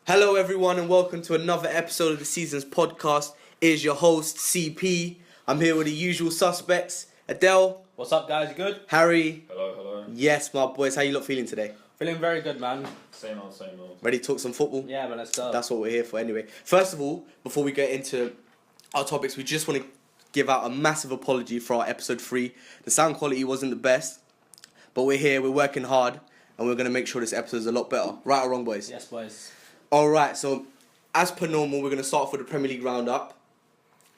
Hello everyone and welcome to another episode of the Seasons podcast. It is your host CP. I'm here with the usual suspects. Adele. What's up guys, you good? Harry. Hello. Yes, my boys. How you lot feeling today? Feeling very good, man. Same old. Ready to talk some football? Yeah, man, let's go. That's what we're here for anyway. First of all, before we get into our topics, we just want to give out a massive apology for our episode 3. The sound quality wasn't the best, but we're here, we're working hard, and we're going to make sure this episode is a lot better. Right or wrong, boys? Yes, boys. Alright, so as per normal, we're going to start off with the Premier League roundup.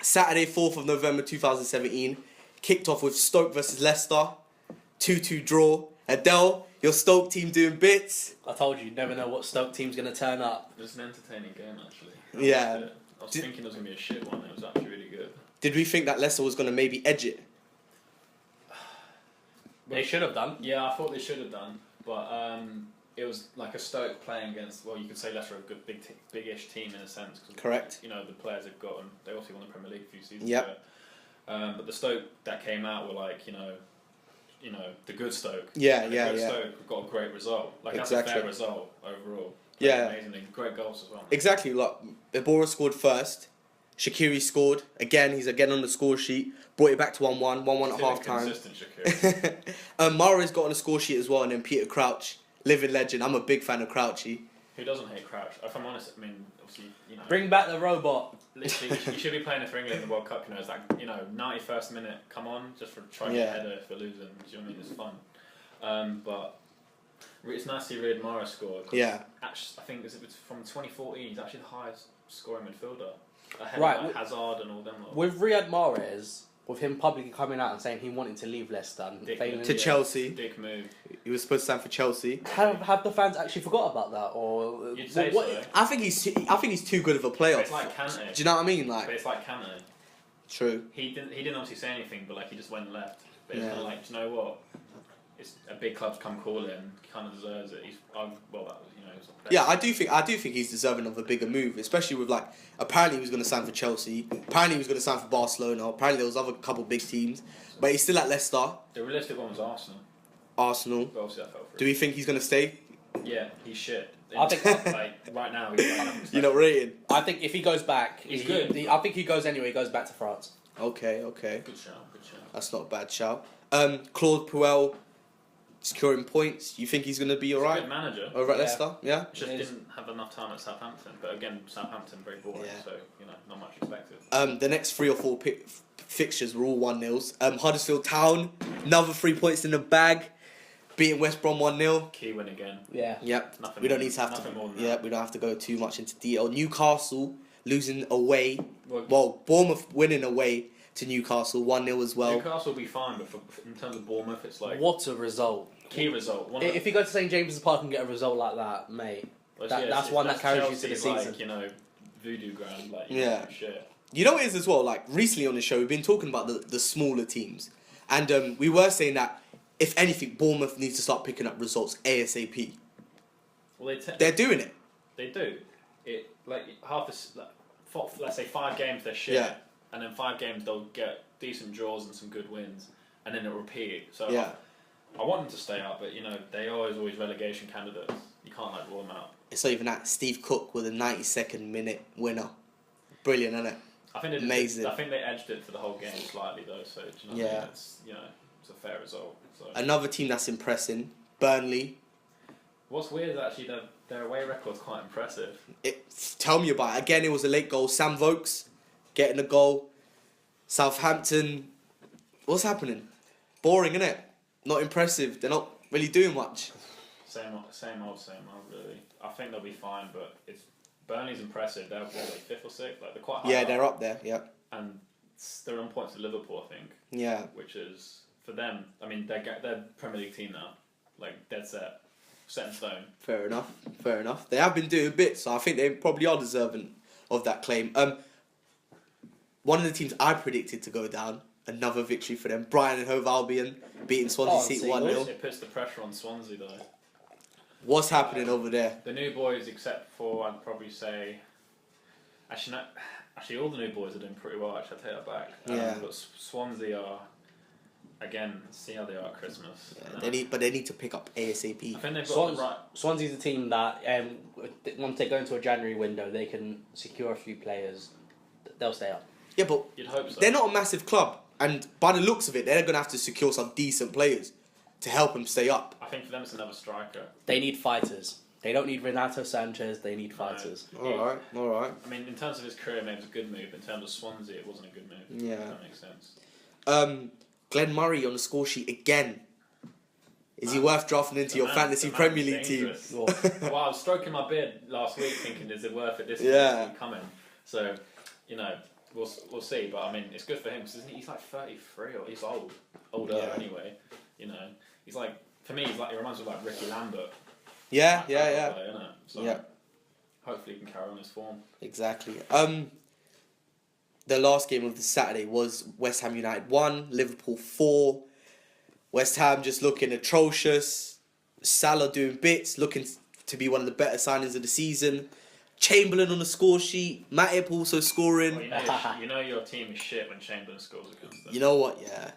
Saturday, 4th of November 2017, kicked off with Stoke versus Leicester, 2-2 draw. Adele, your Stoke team doing bits. I told you never know what Stoke team's going to turn up. It was an entertaining game, actually. Yeah. I was thinking it was going to be a shit one. It was actually really good. Did we think that Leicester was going to maybe edge it? They should have done. Yeah, I thought they should have done, but it was like a Stoke playing against. Well, you could say Leicester are a good, big-ish team in a sense. Cause, Correct. You know, the players have gotten. They obviously won the Premier League a few seasons Yep. ago. But the Stoke that came out were like, you know, the good Stoke. Yeah. Stoke got a great result. Like that's a fair result overall. Yeah. Amazingly great goals as well. Exactly. Like Ibora scored first. Shaqiri scored again. He's again on the score sheet. Brought it back to 1-1. 1-1 at half time. Consistent Shaqiri. Mahrez got on the score sheet as well, and then Peter Crouch, living legend. I'm a big fan of Crouchy. Who doesn't hate Crouch? If I'm honest, I mean, obviously, you know. Bring back the robot. Literally, you should be playing for England in the World Cup. You know, it's like 91st minute. Come on, just for trying to header if we're losing. Do you know what I mean? It's fun. But it's nice to see Riyad Mahrez score. Yeah. Actually, I think it's from 2014. He's actually the highest scoring midfielder. Ahead Right, of like Hazard and all them. Lot. With Riyad Mahrez, with him publicly coming out and saying he wanted to leave Leicester and failing To Chelsea. Dick move. He was supposed to sign for Chelsea. Have the fans actually forgot about that, or You'd say what? so. I think he's too good of a player. But it's like Kante. Do you know what I mean? But it's like Kante. True. He didn't obviously say anything, but like he just went and left. But it's Yeah. kind of like, do you know what? It's a big club's come calling. He kind of deserves it. He's that was Yeah, I do think he's deserving of a bigger move, especially with like apparently he was going to sign for Chelsea, apparently he was going to sign for Barcelona, apparently there was other couple big teams, but he's still at Leicester. The realistic one was Arsenal. But obviously that fell through. Do we think he's going to stay? Yeah, he's shit. I think like right now he's like nothing You're not rating. I think if he goes back, He's good. I think he goes anyway. He goes back to France. Okay. Good shout. That's not a bad shout. Claude Puel securing points. You think he's going to be He's a alright good manager. over at Yeah. Leicester? Yeah. Just didn't have enough time at Southampton. But again, Southampton very boring, Yeah. so not much expected. The next 3 or 4 fixtures were all 1-0s. Huddersfield Town, another 3 points in the bag, beating West Brom 1-0. Key win again. Yeah. Yep. Nothing We don't more- need to have nothing to. more than Yeah, that. we don't have to go too much into detail. Newcastle losing away. Well, Well, Bournemouth winning away to Newcastle 1-0 as well. Newcastle will be fine, but in terms of Bournemouth, it's like What a result! key result. If you go to St James's Park and get a result like that, mate, that's one that carries you to the Chelsea's season. like, voodoo ground. Like, Yeah. Shit. You know what it is as well? Like recently on the show, we've been talking about the smaller teams, and we were saying that if anything, Bournemouth needs to start picking up results ASAP. Well, They're doing it. They do. It like let's say 5 games they're shit, Yeah. and then 5 games they'll get decent draws and some good wins, and then it'll repeat. So Yeah. I want them to stay up, but they are always relegation candidates. You can't like rule them out. It's not even that. Steve Cook with a 92nd minute winner. Brilliant, isn't it? I think Amazing. I think they edged it for the whole game slightly though. So do you know what I mean? It's a fair result. So. Another team that's impressing, Burnley. What's weird is actually their away record's quite impressive. Tell me about it. Again, it was a late goal. Sam Vokes getting a goal. Southampton. What's happening? Boring, innit? Not impressive. They're not really doing much. Same old, really. I think they'll be fine, but Burnley's impressive. They're 5th or 6th. Like they're quite high. Yeah, up. they're up there. Yeah. And they're on points to Liverpool, I think. Yeah. Which is for them. I mean, they're Premier League team now, like dead set in stone. Fair enough. They have been doing bits, so I think they probably are deserving of that claim. One of the teams I predicted to go down, another victory for them. Brighton and Hove Albion beating Swansea City 1-0. It puts the pressure on Swansea though. What's happening over there? The new boys, except for I'd probably say, actually all the new boys are doing pretty well. Actually, I take that back. Yeah. But Swansea are again, see how they are at Christmas. Yeah, they need to pick up ASAP. I think they've got the right. Swansea's a team that once they go into a January window, they can secure a few players. They'll stay up. Yeah, but You'd hope so. They're not a massive club, and by the looks of it, they're going to have to secure some decent players to help them stay up. I think for them it's another striker. They need fighters. They don't need Renato Sanchez. They need fighters. All right. I mean, in terms of his career, maybe it was a good move. In terms of Swansea, it wasn't a good move. Yeah. If that makes sense. Glenn Murray on the score sheet again. Is he worth drafting into your fantasy Premier League team? Well, I was stroking my beard last week thinking, is it worth it this week coming? So, we'll see. But I mean, it's good for him because he's like 33 or he's older anyway. He's like, for me, he reminds me of like Ricky Lambert. Yeah. Player, so hopefully he can carry on his form. Exactly. The last game of the Saturday was West Ham United 1, Liverpool 4. West Ham just looking atrocious. Salah doing bits, looking to be one of the better signings of the season. Chamberlain on the score sheet. Matip also scoring. Well, you know your team is shit when Chamberlain scores against them. You know what? Yeah.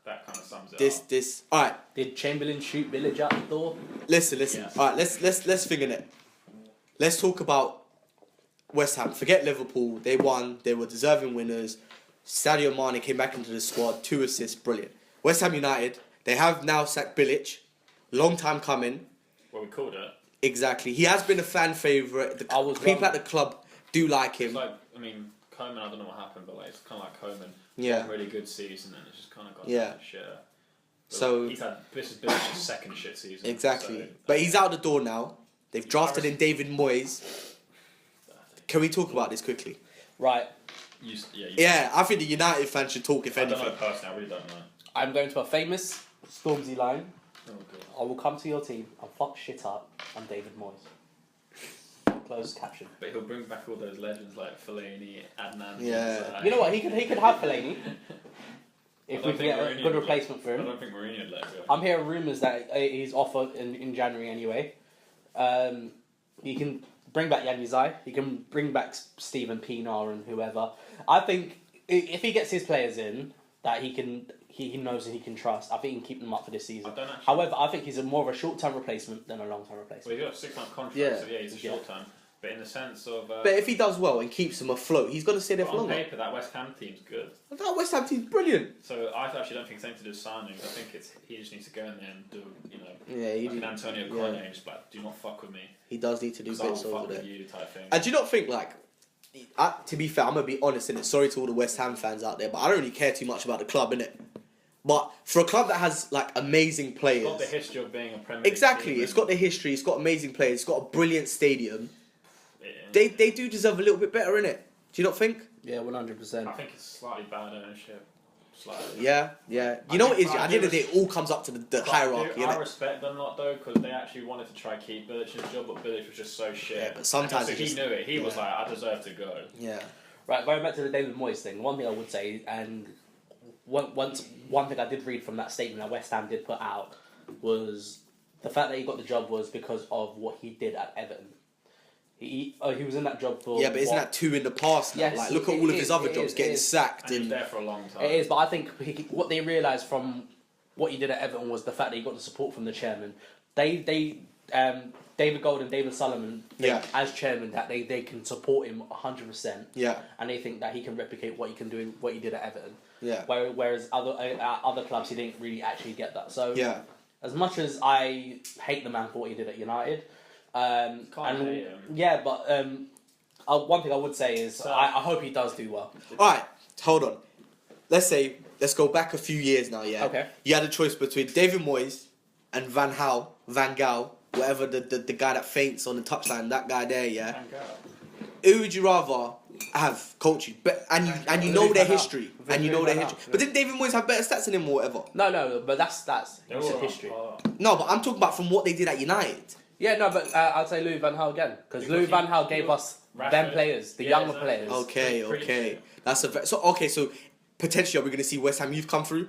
That kind of sums it up. This. All right. Did Chamberlain shoot Village out the door? Listen. Yes. All right. Let's figure it. Let's talk about West Ham. Forget Liverpool. They won. They were deserving winners. Sadio Mane came back into the squad. 2 assists. Brilliant. West Ham United. They have now sacked Bilic. Long time coming. Well, we called it. Exactly. He has been a fan favourite. People at the club do like him. It's like, Koeman, I don't know what happened, but it's kind of like Koeman. Yeah. Had a really good season, and it's just kind of gone shit. So this is Bilic's second shit season. Exactly. So, but he's out the door now. They've drafted in David Moyes. Can we talk about this quickly? Right. Yeah, I think the United fans should talk if anything. I don't know personally, I really don't know. I'm going to a famous Stormzy line. Oh, God. I will come to your team and fuck shit up. I'm David Moyes. Closed caption. But he'll bring back all those legends like Fellaini, Adnan. Yeah. You know what? He could have Fellaini. If we can get a good replacement for him. I don't think Mourinho would let him go. I'm hearing rumours that he's offered in January anyway. He can bring back Yanizai. He can bring back Steven Pienaar and whoever. I think if he gets his players in that he knows that he can trust, I think he can keep them up for this season. However, I think he's more of a short-term replacement than a long-term replacement. Well, he's got a 6-month contract, so he's a short-term. But in the sense of... but if he does well and keeps them afloat, he's going to stay there for longer. On paper, that West Ham team's good. That West Ham team's brilliant. So I actually don't think it's anything to do with signings. I think he just needs to go in there and do, like an Antonio Conte and just do not fuck with me. He does need to do bits over there. You type thing. And do you not think, to be fair, I'm going to be honest, innit? Sorry to all the West Ham fans out there, but I don't really care too much about the club, innit? But for a club that has amazing players, it's got the history of being a Premier League exactly, team, it's got the history. It's got amazing players. It's got a brilliant stadium. Yeah. They do deserve a little bit better, innit? Do you not think? Yeah, 100%. I think it's slightly bad ownership. Slightly. Yeah. You know what it is? At the end of the day, it all comes up to the hierarchy. I respect them a lot though, because they actually wanted to try keep Bilic's job, but Bilic was just so shit. Yeah, but sometimes he knew it. He was like, I deserve to go. Yeah. Right, going back to the David Moyes thing, one thing I would say, and one thing I did read from that statement that West Ham did put out was the fact that he got the job was because of what he did at Everton. He was in that job for... Yeah, but isn't that 2 in the past now? Yes, look at all of his other jobs getting sacked. And he was there for a long time. It is, but I think what they realised from what he did at Everton was the fact that he got the support from the chairman. David Gold and David Solomon think, as chairman, that they can support him 100%. Yeah. And they think that he can replicate what he did at Everton. Yeah. Whereas other clubs, he didn't really actually get that. So as much as I hate the man for what he did at United... yeah, but one thing I would say is I hope he does do well. Alright, hold on. Let's go back a few years now, yeah? Okay. You had a choice between David Moyes and Van Gaal, whatever the guy that faints on the touchline, that guy there, yeah? Van Gaal. Who would you rather have coach you? And you know their history. But didn't David Moyes have better stats than him or whatever? No, but that's history. No, but I'm talking about from what they did at United. Yeah, no, but I'd say Louis van Gaal again. Because Louis van Gaal gave us them players, the younger players. Okay. So potentially are we going to see West Ham youth come through?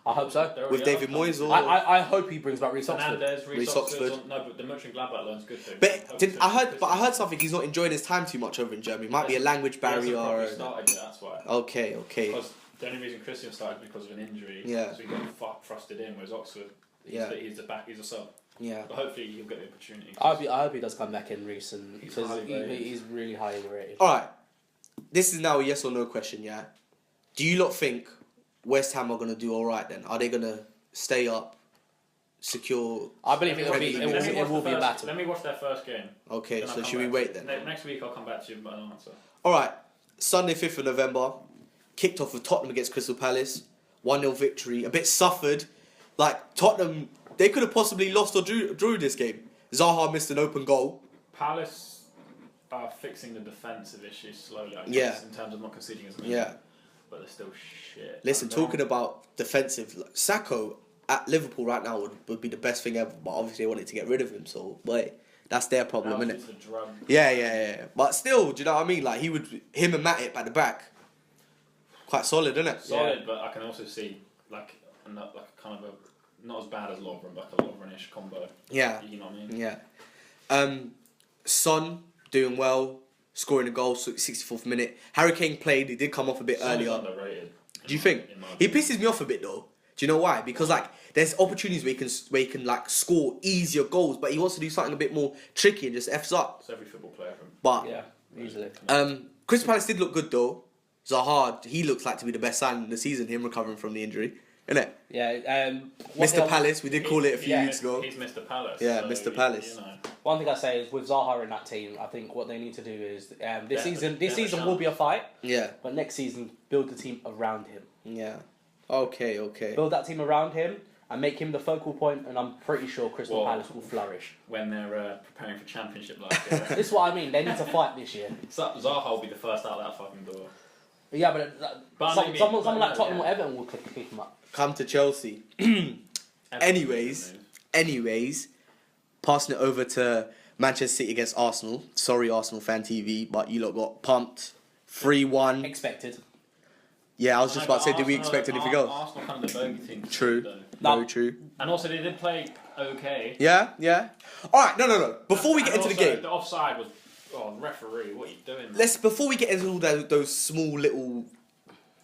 I hope so. With David Moyes or... I hope he brings back Reece Oxford. Reece Oxford. No, but the Mönchengladbach loan's good too. But I heard something, he's not enjoying his time too much over in Germany. Might be a language barrier. Started, that's why. Okay. Because The only reason Christian started because of an injury. Yeah. So he got thrusted in, whereas Oxford, he's a sub. Yeah. But hopefully he'll get the opportunity. I hope he does come back in recent because highly he's really highly rated. All right. This is now a yes or no question. Yeah. Do you lot think West Ham are gonna do all right then? Are they gonna stay up, secure? I believe it will be a battle. Let me watch their first game. Okay. So should we wait then? Next week I'll come back to you with an answer. All right. Sunday, 5th of November. Kicked off with Tottenham against Crystal Palace. 1-0 victory. A bit suffered. Like, Tottenham, they could have possibly lost or drew this game. Zaha missed an open goal. Palace are fixing the defensive issues slowly, I guess, in terms of not conceding as many. Yeah. But they're still shit. Listen, talking about defensive, like, Sacco at Liverpool right now would be the best thing ever, but obviously they wanted to get rid of him, so, but that's their problem, innit? Yeah. But still, do you know what I mean? Like, him and Matip at the back, quite solid, isn't it? Solid, but I can also see, like kind of a, not as bad as Lovren, but a Lovren-ish combo. Yeah. You know what I mean? Yeah. Son doing well, scoring a goal, 64th minute. Harry Kane played, he did come off a bit Son is earlier. underrated. Do you think? He pisses me off a bit though. Do you know why? Because like there's opportunities where he can like score easier goals, but he wants to do something a bit more tricky and just F's up. It's every football player from. But Yeah, easily. Crystal Palace did look good though. Zaha, he looks like to be the best signing of the season, him recovering from the injury. Isn't it? Yeah. Mr. Palace, we did call it a few weeks ago. He's Mr. Palace. Yeah, so Mr. Palace. You know. One thing I say is with Zaha in that team, I think what they need to do is this season will be a fight. Yeah. But next season, build the team around him. Yeah. Okay. Build that team around him and make him the focal point, and I'm pretty sure Crystal Palace will flourish. When they're preparing for Championship last year. This is what I mean. They need to fight this year. Zaha will be the first out that fucking door. Yeah, but someone like Tottenham or Everton will pick him up. Come to Chelsea. Anyways, passing it over to Manchester City against Arsenal. Sorry, Arsenal Fan TV, but you lot got pumped. 3-1. Expected. Yeah, I was just about to say, did we expect anything else? Arsenal kind of the bogey team. True. Very true. And also, they did play okay. Yeah. All right, no. Before we get into the game, the offside was. Oh, referee, what are you doing? Before we get into all those small little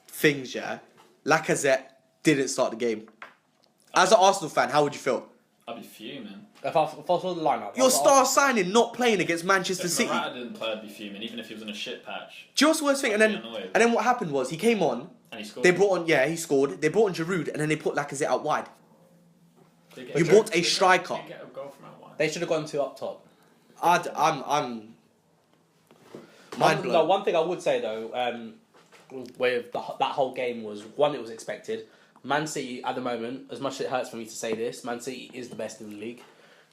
things, yeah. Lacazette didn't start the game. As an Arsenal fan, how would you feel? I'd be fuming. If I saw the lineup, Your star signing not playing against Manchester City. If Morata didn't play, I'd be fuming, even if he was in a shit patch. Do you know what's the worst thing? And then what happened was he came on. And he scored. They brought on, he scored. They brought on Giroud, and then they put Lacazette out wide. You bought a striker. They get a goal from out wide. They should have gone 2 up top. I'm mind blown. No, one thing I would say though, with that whole game was one, it was expected. Man City at the moment, as much as it hurts for me to say this, Man City is the best in the league.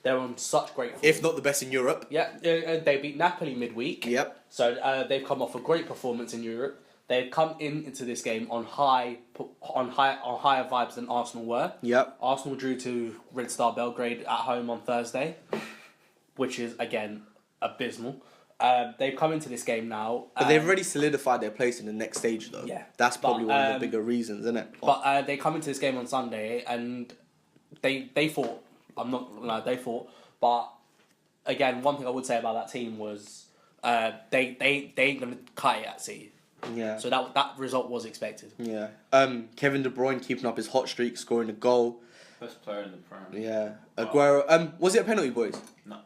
They're on such great form. If not the best in Europe. Yeah, they beat Napoli midweek. Yep. So they've come off a great performance in Europe. They've come into this game on higher vibes than Arsenal were. Yep. Arsenal drew to Red Star Belgrade at home on Thursday, which is again abysmal. They've come into this game now. But they've already solidified their place in the next stage, though. Yeah. That's probably one of the bigger reasons, isn't it? But they come into this game on Sunday and they fought. They fought. But again, one thing I would say about that team was they ain't gonna cut it at City. Yeah. So that result was expected. Yeah. Kevin De Bruyne keeping up his hot streak, scoring a goal. Best player in the Prem. Yeah. Aguero. Was it a penalty, boys? No.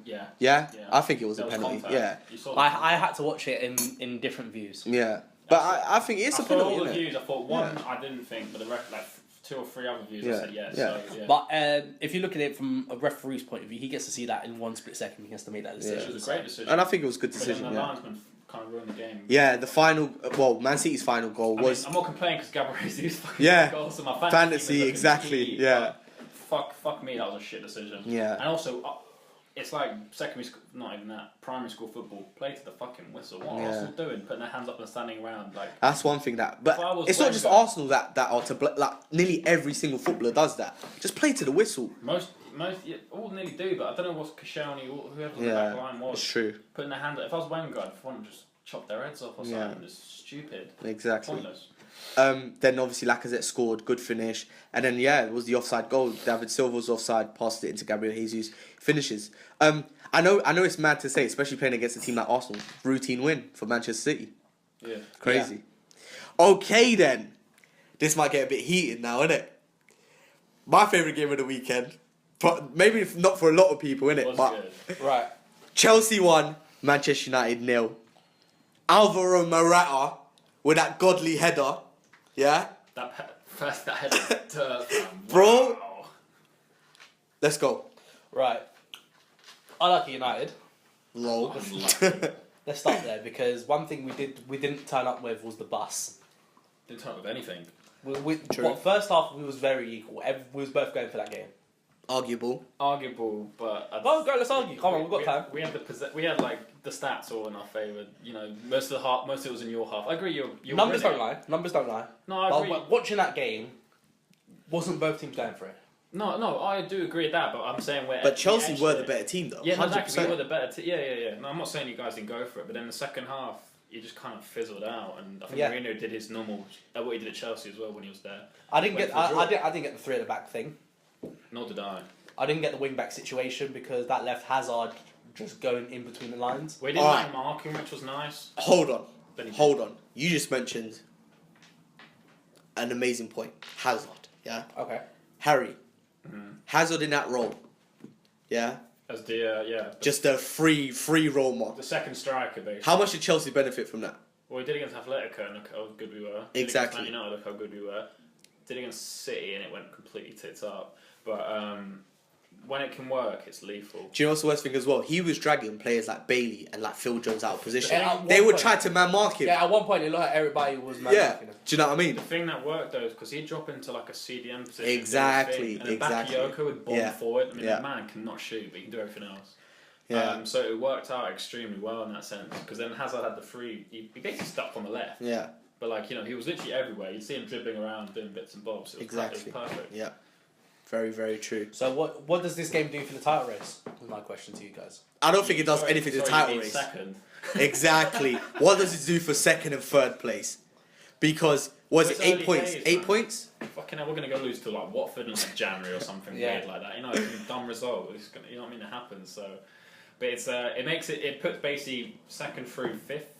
Yeah. Yeah. I think it was a There penalty. contact. Yeah. You saw I had to watch it in different views. Yeah. But I think it's a penalty. All the Isn't it? views, I thought one I didn't think, but the rest, like 2 or 3 other views, I said yes. Yeah. So, yeah. But if you look at it from a referee's point of view, he gets to see that in 1 split second. He has to make that decision. It was a great decision. And I think it was a good But decision. then the Yeah. linesman kind of ruined the game. Yeah. The final. Well, Man City's final goal was. I'm not complaining because Gabriel Jesus fucking goals, so my Fantasy, team is exactly. key, Yeah. Fuck me, that was a shit decision. Yeah. And also, it's like secondary school, not even that, primary school football, play to the fucking whistle. What are Arsenal doing? Putting their hands up and standing around like. That's one thing that, but If I was it's not just Wenger- Arsenal that are to like nearly every single footballer does that. Just play to the whistle. Most all nearly do, but I don't know what Koscielny or whoever the Yeah, back line was. it's true. Putting their hands up. If I was Wenger, I'd want to just chop their heads off or something. It's stupid. Exactly. Pointless. Then obviously Lacazette scored, good finish, and then it was the offside goal. David Silva's offside, passed it into Gabriel Jesus, finishes. I know it's mad to say, especially playing against a team like Arsenal. Routine win for Manchester City. Yeah. Crazy. Okay then. This might get a bit heated now, innit? My favourite game of the weekend. Maybe not for a lot of people, innit? But Good. Right. Chelsea 1, Manchester United 0. Alvaro Morata with that godly header. Yeah? That header. Bro. Wow. Let's go. Right. I like United. Lol. Let's start there because one thing we didn't turn up with was the bus. Didn't turn up with anything. True. Well, first half we was very equal. We was both going for that game. Arguable. Arguable, but Go, let's argue. Come on, we've got time. We had like the stats all in our favour. You know, most of it was in your half. I agree. You're Numbers winning. don't lie. Numbers don't lie. No, I agree. But watching that game, wasn't both teams going for it? No, I do agree with that. But I'm saying But Chelsea were the better team, though. Yeah, 100%. exactly. We were the better team. Yeah. No, I'm not saying you guys didn't go for it, but then the second half, you just kind of fizzled out, and I think Mourinho did his normal, what he did at Chelsea as well when he was there. I didn't get the three at the back thing. Nor did I. I didn't get the wing back situation because that left Hazard just going in between the lines. We didn't like marking, which was nice. Hold on. You just mentioned an amazing point. Hazard, yeah? Okay. Harry. Hazard in that role. Yeah? As the, Just a free role mark. the second striker, basically. How much did Chelsea benefit from that? Well, we did against Atletico, and look how good we were. Exactly. Did against Man United, look how good we were. Did against City, and it went completely tits up. But when it can work, it's lethal. Do you know what's the worst thing as well? He was dragging players like Bailey and like Phil Jones out of position. Yeah, They would try to man mark him. Yeah, at one point it looked like everybody was man Yeah. marking him. Do you know what I mean? The thing that worked though is because he'd drop into like a CDM position. Exactly, And then exactly. Bakayoko would bomb forward. I mean, Yeah. that man cannot shoot, but he can do everything else. Yeah. So it worked out extremely well in that sense because then Hazard had the free. He basically stuck on the left. Yeah. But like he was literally everywhere. You'd see him dribbling around, doing bits and bobs. It was Exactly. perfect. Yeah. Very, very true. So what does this game do for the title race? Is my question to you guys. I don't think it does anything to the title you mean race. Second. Exactly. What does it do for second and third place? Because was It's it 8 early points? days, 8 man. points? Fucking hell, we're gonna go lose to like Watford in like January or something weird like that. You know, it's a dumb result. It's gonna, you know what I mean? It happens. So, but it's it puts basically second through fifth.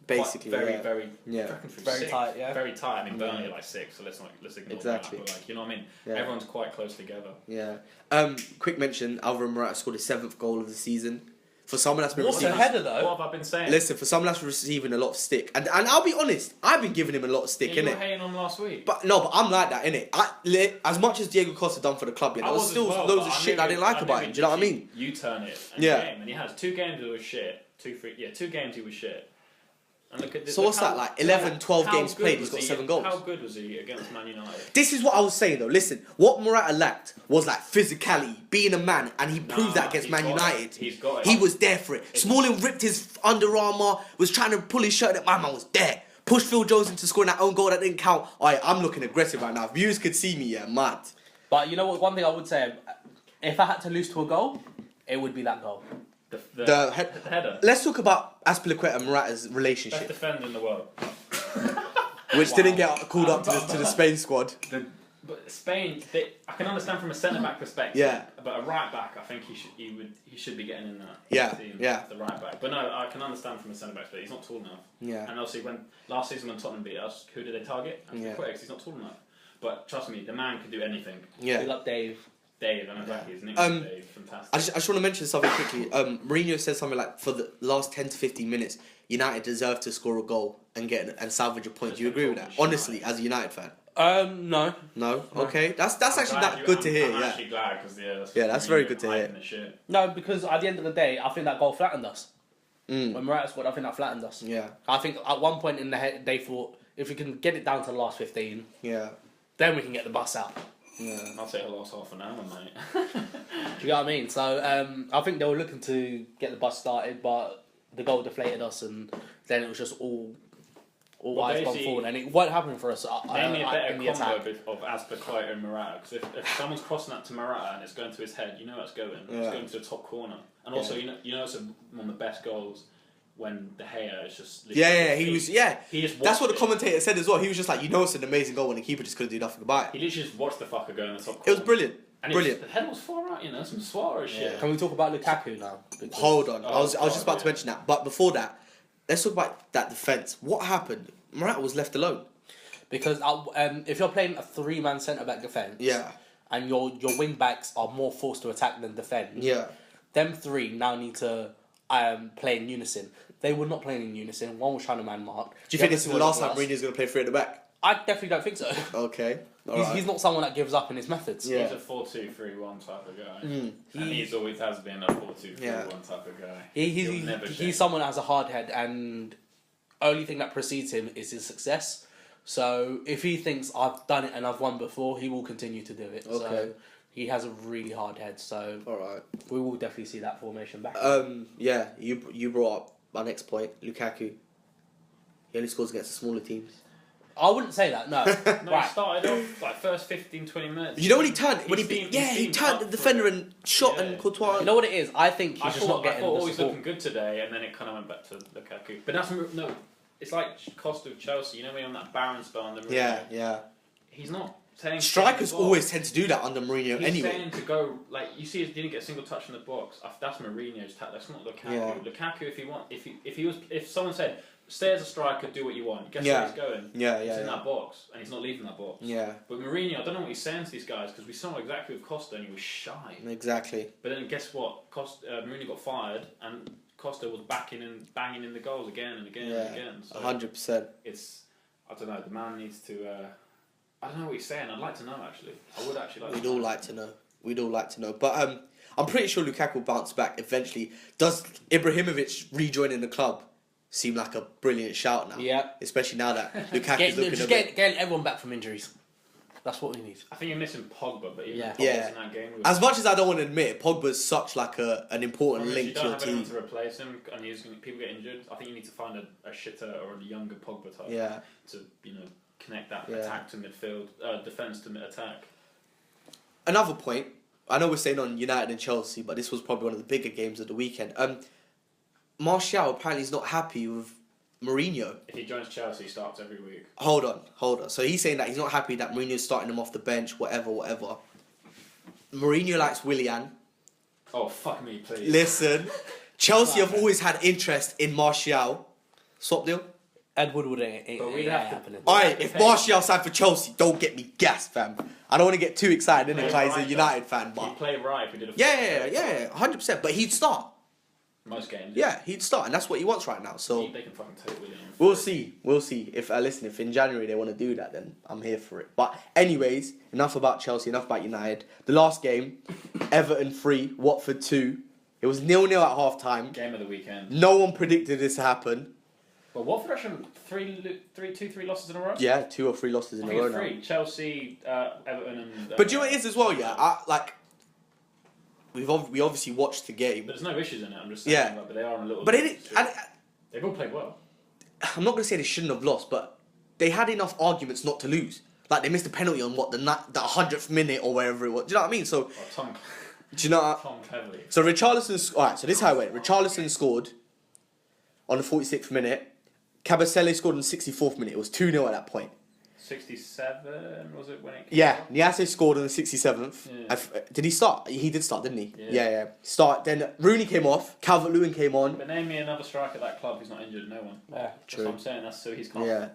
Basically, very, yeah. very, Yeah. second through Very sixth. tight, yeah. Very tight. I mean, Burnley are like six, so let's ignore Exactly. that. But like, you know what I mean? Yeah. Everyone's quite close together. Yeah. Quick mention: Alvaro Morata scored his 7th goal of the season. For someone that's been What's a receiving, header though? What have I been saying? listen, for someone that's receiving a lot of stick, and I'll be honest, I've been giving him a lot of stick, you were innit? hating on last week. But I'm like that, innit? As much as Diego Costa done for the club, there was still loads of shit I didn't like about him. Do you know what I mean? You turn it. Yeah. And he has 2 games he was shit. 2 games he was shit. And look at this. So what's that, like 11, 12 games played, he's got 7 goals. How good was he against Man United? This is what I was saying though. Listen, what Morata lacked was like physicality, being a man, and he proved that against he's Man got United. it. He's got it. He was there for it. Smalling ripped his Under Armour, was trying to pull his shirt. That my man was there. Pushed Phil Jones into scoring that own goal that didn't count. Alright, I'm looking aggressive right now. If viewers could see me, yeah, mad. But you know what? One thing I would say, if I had to lose to a goal, it would be that goal. The header. Let's talk about Azpilicueta and Morata's Best relationship, defender in the world. which didn't get called up to the Spain squad. But Spain, I can understand from a centre back perspective. Yeah. But a right back, I think he should be getting in that Yeah, team. yeah. The right back. But no, I can understand from a centre back perspective. He's not tall enough. Yeah. And obviously, when last season when Tottenham beat us, who did they target? Yeah. He's not tall enough. But trust me, the man could do anything. Yeah. Big up Dave. Dave, and exactly his nickname Dave, fantastic. I just want to mention something quickly. Mourinho said something like, for the last 10 to 15 minutes, United deserve to score a goal and salvage a point. Do you agree with that? Honestly, as a United fan. No. No? Okay. That's actually glad good to hear, I'm yeah. actually glad because that's very good to hear. the shit. No, because at the end of the day, I think that goal flattened us. Mm. When Morata scored, I think that flattened us. Yeah. I think at one point in the head, they thought, if we can get it down to the last 15, Yeah. then we can get the bus out. Yeah. I'll say the last half an hour, mate. Do you know what I mean? So I think they were looking to get the bus started, but the goal deflated us, and then it was just all eyes gone forward, and it won't happen for us Mainly a in the better attack. combo of Azpilicueta and Morata, because if someone's crossing that to Morata and it's going to his head, you know it's going. Yeah. It's going to the top corner, and also you know it's one of the best goals when De Gea is just. Yeah, he was. Yeah, He just that's what the watched commentator said as well. He was just like, it's an amazing goal when the keeper just couldn't do nothing about He it. literally just watched the fucker go in the top corner. It was brilliant. And Brilliant. The head was far out, some Suarez shit. Yeah. Can we talk about Lukaku now? Hold on, I was just about to yeah. mention that, but before that, let's talk about that defense. What happened? Morata was left alone. Because if you're playing a 3-man centre-back defence... Yeah. And your wing-backs are more forced to attack than defend... Yeah. Them three now need to play in unison. They were not playing in unison. One was trying to man mark. Do you think this is the last time Mourinho's going to play 3 at the back? I definitely don't think so. Okay. He's not someone that gives up in his methods. Yeah. He's a 4-2-3-1 type of guy. And he's always has been a 4-2-3-1 type of guy. He's someone that has a hard head, and only thing that precedes him is his success. So if he thinks I've done it and I've won before, he will continue to do it. Okay. So he has a really hard head. So we will definitely see that formation back. Yeah, you brought up my next point, Lukaku. He only scores against the smaller teams. I wouldn't say that, no. No, he started off like first 15-20 minutes. You know when he turned? He turned the defender and shot and Courtois. You know what it is? I think he's just not getting the he's support. looking good today, and then it kind of went back to Lukaku. But that's no. It's like Costa with Chelsea. You know when on that Barron spell under Mourinho. Yeah. He's not saying. Strikers always tend to do that under Mourinho. He's anyway. saying to go like you see. He didn't get a single touch in the box. That's Mourinho's tactic. That's not Lukaku. Yeah. Lukaku, if someone said stay as a striker, do what you want. Guess where he's going? He's in that box, and he's not leaving that box. Yeah. But Mourinho, I don't know what he's saying to these guys because we saw exactly with Costa, and he was shy. Exactly. But then guess what? Mourinho got fired, and Costa was banging in the goals again and again and again. So 100%. it's I don't know. The man needs to. I don't know what he's saying. I'd like to know actually. I would actually like. We'd all like to know. We'd all like to know. But I'm pretty sure Lukaku will bounce back eventually. Does Ibrahimovic rejoining the club seem like a brilliant shout now? Yeah. Especially now that Lukaku's looking a bit... Getting everyone back from injuries. That's what we need. I think you're missing Pogba, but even Pogba's in that game. As much as I don't want to admit, Pogba's such like an important link to your team. You don't have anyone to replace him, and people get injured. I think you need to find a shitter or a younger Pogba type. Yeah. To connect that attack to midfield, defense to attack. Another point. I know we're saying on United and Chelsea, but this was probably one of the bigger games of the weekend. Martial apparently is not happy with Mourinho. If he joins Chelsea, he starts every week. Hold on. So he's saying that he's not happy that Mourinho's starting him off the bench, whatever. Mourinho likes Willian. Oh, fuck me, please. Listen, Chelsea have always had interest in Martial. Swap deal? Ed Woodward ain't happening. Alright, if Martial signed for Chelsea, don't get me gassed, fam. I don't want to get too excited, innit? Because he's a United fan, but... He'd play right if he did a... Yeah, 100%. But he'd start. Most games. Yeah, he'd start, and that's what he wants right now. So they can fucking take William. We'll see. If if in January they want to do that, then I'm here for it. But anyways, enough about Chelsea, enough about United. The last game, Everton 3, Watford 2. It was 0-0 at half time. Game of the weekend. No one predicted this to happen. But Watford actually three losses in a row. Yeah, 2 or 3 losses in a row now. Chelsea, Everton, and. But do you know what it is as well? Yeah, we obviously watched the game. But there's no issues in it. I'm just saying. But they are on a little. But they've all played well. I'm not going to say they shouldn't have lost, but they had enough arguments not to lose. Like they missed a penalty on the 100th minute or wherever it was. Do you know what I mean? So. Tom. Do you know? Tom Cleverley. So Richarlison. All right. So this is how it went. Richarlison scored on the 46th minute. Cabasele scored on the 64th minute. It was 2-0 at that point. 67 was it when it came Niasse scored on the 67th. Yeah. Did he start? He did start, didn't he? Yeah. Start. Then Rooney came off. Calvert-Lewin came on. But name me another striker at that club who's not injured. No one. Yeah, true. That's what I'm saying.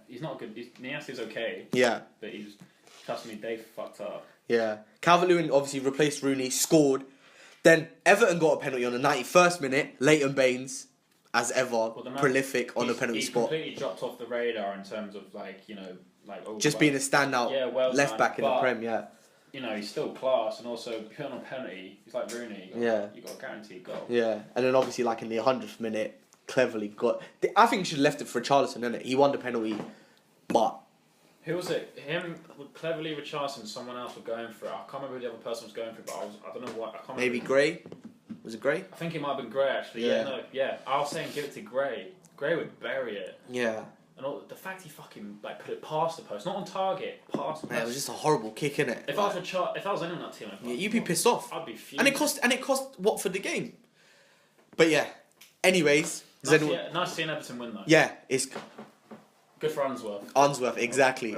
He's not good. Niasse's okay. Yeah. But trust me, they fucked up. Yeah. Calvert-Lewin obviously replaced Rooney, scored. Then Everton got a penalty on the 91st minute. Leighton Baines, as ever, prolific on the penalty spot. He's completely dropped off the radar in terms of just being a standout left back in the Prem. Yeah. He's still class, and also put on a penalty. He's like Rooney. You got a guaranteed goal. Yeah, and then obviously in the 100th minute, cleverly got. I think he should have left it for Richarlison, didn't it? He won the penalty, but. Who was it? Him, cleverly Richarlison, someone else were going for it. I can't remember who the other person was going for it, but I don't know what. I can't Maybe remember. Gray? Was it Gray? I think it might have been Gray, actually. Yeah. I was saying give it to Gray. Gray would bury it. Yeah. And the fact he fucking put it past the post, not on target, past the post. Yeah, it was just a horrible kick, innit? If I was anyone on that team, you'd be pissed off. I'd be fuming. And it cost Watford the game. But yeah. Anyways, nice seeing Everton win though. Yeah, it's good for Unsworth. Unsworth, exactly.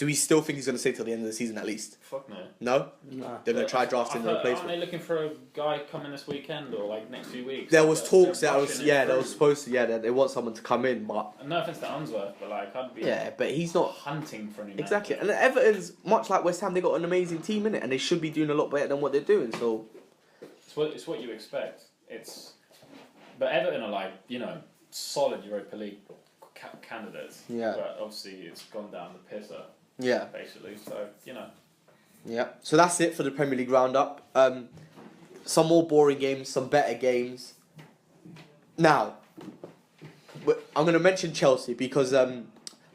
Do we still think he's going to stay till the end of the season at least? Fuck no. No? Nah. They're going to try drafting the Aren't replacement. they looking for a guy coming this weekend or like next few weeks? There was talks they're that was rushing yeah, him they through. were supposed to they want someone to come in, but And no offense to Unsworth, but like I'd be but he's not hunting for a new exactly. manager. And Everton's much like West Ham, they got an amazing team in it, and they should be doing a lot better than what they're doing. So It's what you expect. But Everton are like solid Europa League candidates. Yeah. But obviously it's gone down the pisser. yeah, Basically, so yeah. So that's it for the Premier League roundup. Some more boring games, some better games. Now, I'm going to mention Chelsea because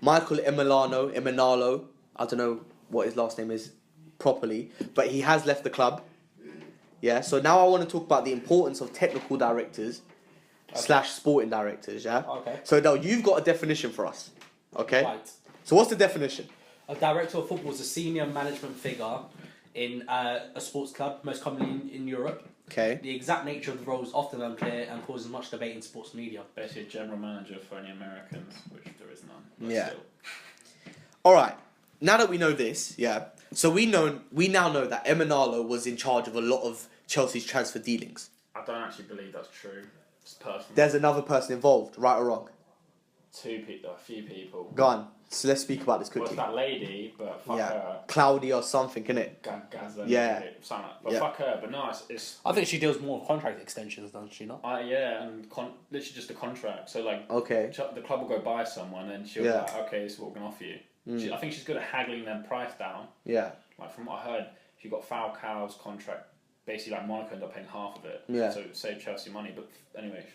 Michael Emenalo, I don't know what his last name is properly, but he has left the club. Yeah, so now I want to talk about the importance of technical directors / sporting directors, yeah? Okay. So now you've got a definition for us, okay? Right. So what's the definition? A director of football is a senior management figure in a sports club, most commonly in Europe. Okay. The exact nature of the role is often unclear and causes much debate in sports media. basically a general manager for any Americans, which there is none. But Yeah. still. All right. Now that we know this, yeah. So we now know that Emenalo was in charge of a lot of Chelsea's transfer dealings. I don't actually believe that's true. Just personally. There's another person involved, right or wrong? A few people. Go on. So let's speak about this Well, it's quickly. that lady, but fuck Yeah. her. Claudia or something, innit? Gaza. Yeah. Something like, but Yeah. fuck her. But no, it's I think she deals more with contract extensions, doesn't she not? yeah, and literally just a contract. So like, Okay. the club will go buy someone, and she'll Yeah. be like, okay, this is what we're gonna offer you. I think she's good at haggling their price down. Yeah. Like from what I heard, she got Falcao's contract. Basically, like Monaco ended up paying half of it. Yeah. So it saved Chelsea money. But anyway,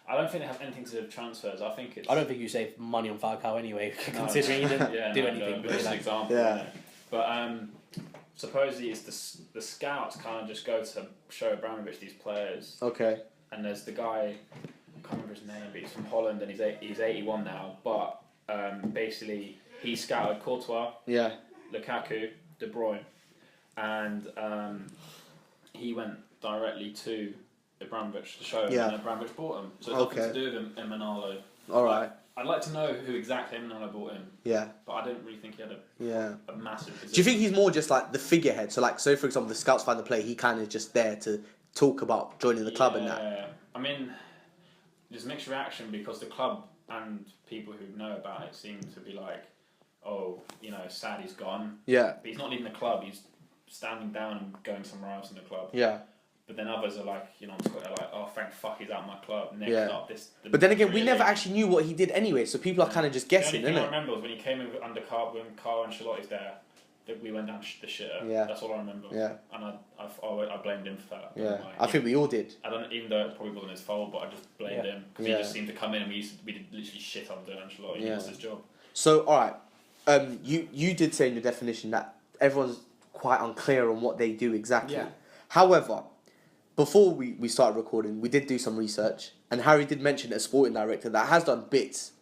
I don't think they have anything to do with transfers. I think it's. I don't think you save money on Falcao anyway, considering he didn't do anything. But it's an example. Yeah. Isn't it? But supposedly it's the scouts kind of just go to show Abramovich these players, Okay. and there's the guy. I can't remember his name, but he's from Holland and he's 81 now. But basically he scouted Courtois, Yeah. Lukaku, De Bruyne, and he went directly to Abramovich to show him, Yeah. and Abramovich bought him. So it's Okay. nothing to do with Emenalo. All right. I'd like to know who exactly Emenalo bought him, Yeah. but I didn't really think he had Yeah. a massive position. Do you think he's more just like the figurehead? So like, for example, the scouts find the player, he kind of just there to talk about joining the club and that. Yeah, I mean, there's mixed reaction because the club and people who know about it seem to be like, oh, sad he's gone. Yeah. But he's not leaving the club, he's standing down and going somewhere else in the club. Yeah. But then others are like, on Twitter, like, oh, thank fuck he's out of my club. Next Yeah. up, But then again, we really- never actually knew what he did anyway, so people are kind of just guessing, The only thing I innit? remember was when he came in under when Carlo Ancelotti's there, that we went down the shitter. Yeah. That's all I remember. Yeah. And I blamed him for that. Yeah. Like, I think we all did. I don't, even though it probably wasn't his fault, but I just blamed Yeah. him because Yeah. he just seemed to come in and we did literally shit under Ancelotti. He Yeah. lost his job. So, all right, you did say in your definition that everyone's quite unclear on what they do exactly. Yeah. However, before we started recording, we did do some research, and Harry did mention a sporting director that has done bits.